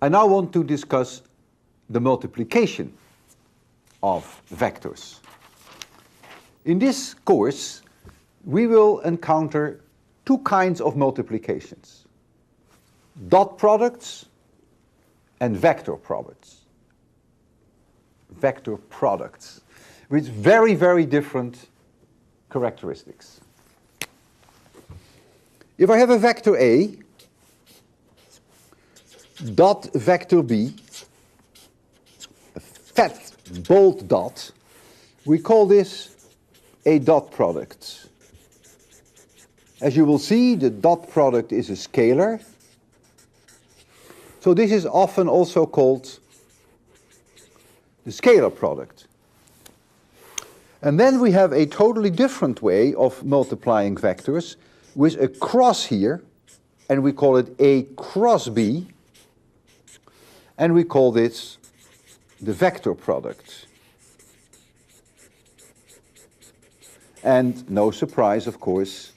I now want to discuss the multiplication of vectors. In this course, we will encounter two kinds of multiplications: dot products and vector products. Vector products with very, very different characteristics. If I have a vector A dot vector B, a fat bold dot, we call this a dot product. As you will see, the dot product is a scalar. So this is often also called the scalar product. And then we have a totally different way of multiplying vectors with a cross here, and we call it A cross B, and we call this the vector product. And no surprise, of course,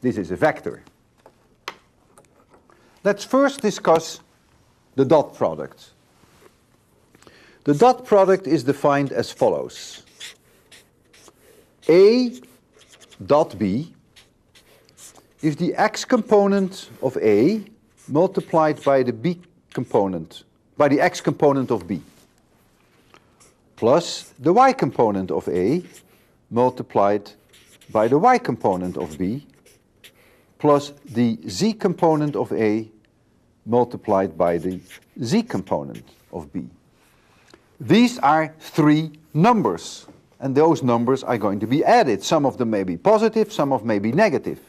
this is a vector. Let's first discuss the dot product. The dot product is defined as follows. A dot B is the x component of A multiplied by the b component, by the x component of B, plus the y component of A multiplied by the y component of B, plus the z component of A multiplied by the z component of B. These are three numbers, and those numbers are going to be added. Some of them may be positive, some of them may be negative.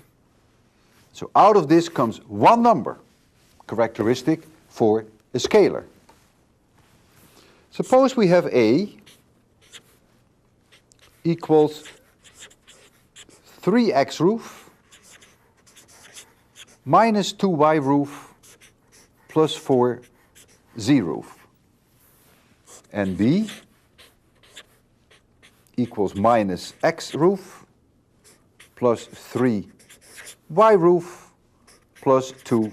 So out of this comes one number, characteristic for a scalar. Suppose we have A equals 3x roof minus 2y roof plus 4z roof. And B equals minus x roof plus 3y roof plus 2z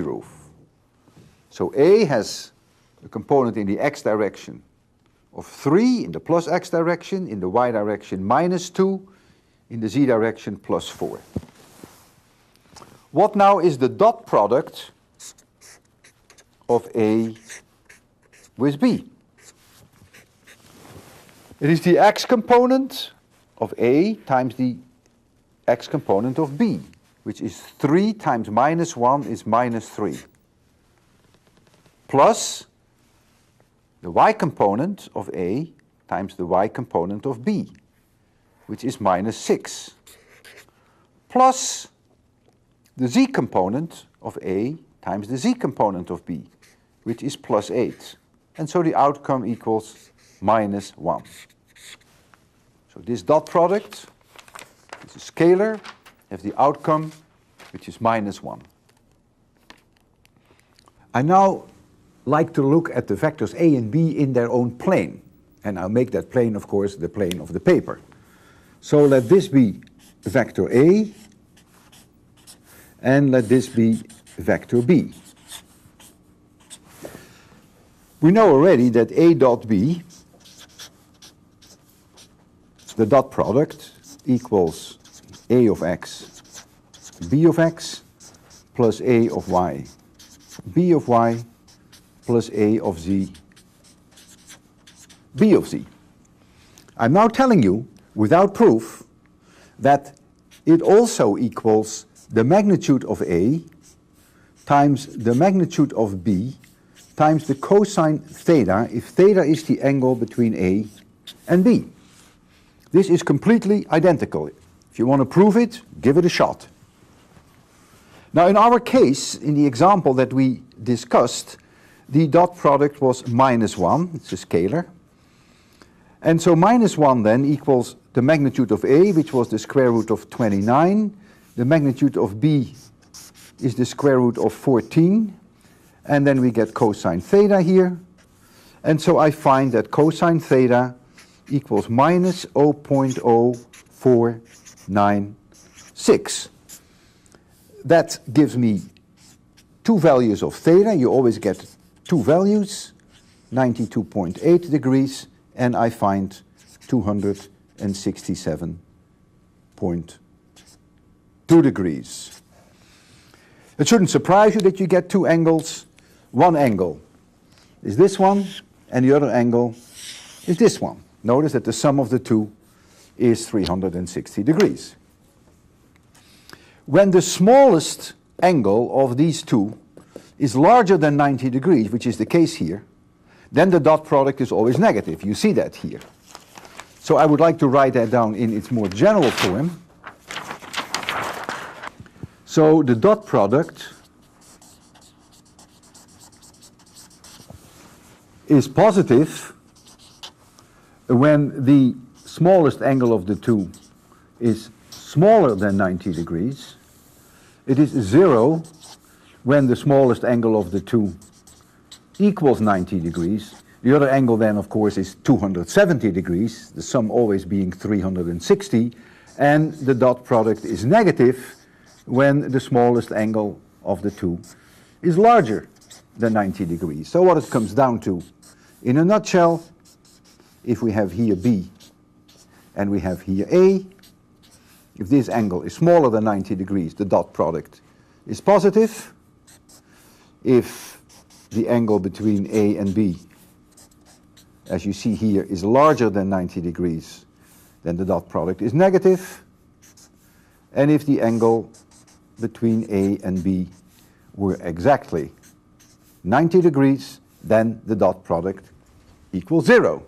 roof. So A has a component in the x direction of 3, in the plus x direction, in the y direction minus 2, in the z direction plus 4. What now is the dot product of A with B? It is the x component of A times the x component of B, which is 3 times minus 1 is minus 3, plus the y component of A times the y component of B, which is minus 6, plus the z component of A times the z component of B, which is plus 8. And so the outcome equals minus 1. So this dot product is a scalar, has the outcome which is minus 1. I now like to look at the vectors A and B in their own plane. And I'll make that plane, of course, the plane of the paper. So let this be vector A, and let this be vector B. We know already that A dot B, the dot product, equals A of x, B of x, plus A of y, B of y, plus A of z, B of z. I'm now telling you, without proof, that it also equals the magnitude of A times the magnitude of B times the cosine theta, if theta is the angle between A and B. This is completely identical. If you want to prove it, give it a shot. Now in our case, in the example that we discussed, the dot product was minus 1, it's a scalar. And so minus 1 then equals the magnitude of A, which was the square root of 29. The magnitude of B is the square root of 14. And then we get cosine theta here. And so I find that cosine theta equals minus 0.0496. That gives me two values of theta. You always get two values, 92.8 degrees, and I find 267.2 degrees. It shouldn't surprise you that you get two angles. One angle is this one, and the other angle is this one. Notice that the sum of the two is 360 degrees. When the smallest angle of these two is larger than 90 degrees, which is the case here, then the dot product is always negative. You see that here. So I would like to write that down in its more general form. So the dot product is positive when the smallest angle of the two is smaller than 90 degrees. It is 0 when the smallest angle of the two equals 90 degrees. The other angle then, of course, is 270 degrees, the sum always being 360, and the dot product is negative when the smallest angle of the two is larger than 90 degrees. So what it comes down to, in a nutshell, if we have here B and we have here A, if this angle is smaller than 90 degrees, the dot product is positive. If the angle between A and B, as you see here, is larger than 90 degrees, then the dot product is negative. And if the angle between A and B were exactly 90 degrees, then the dot product equals 0.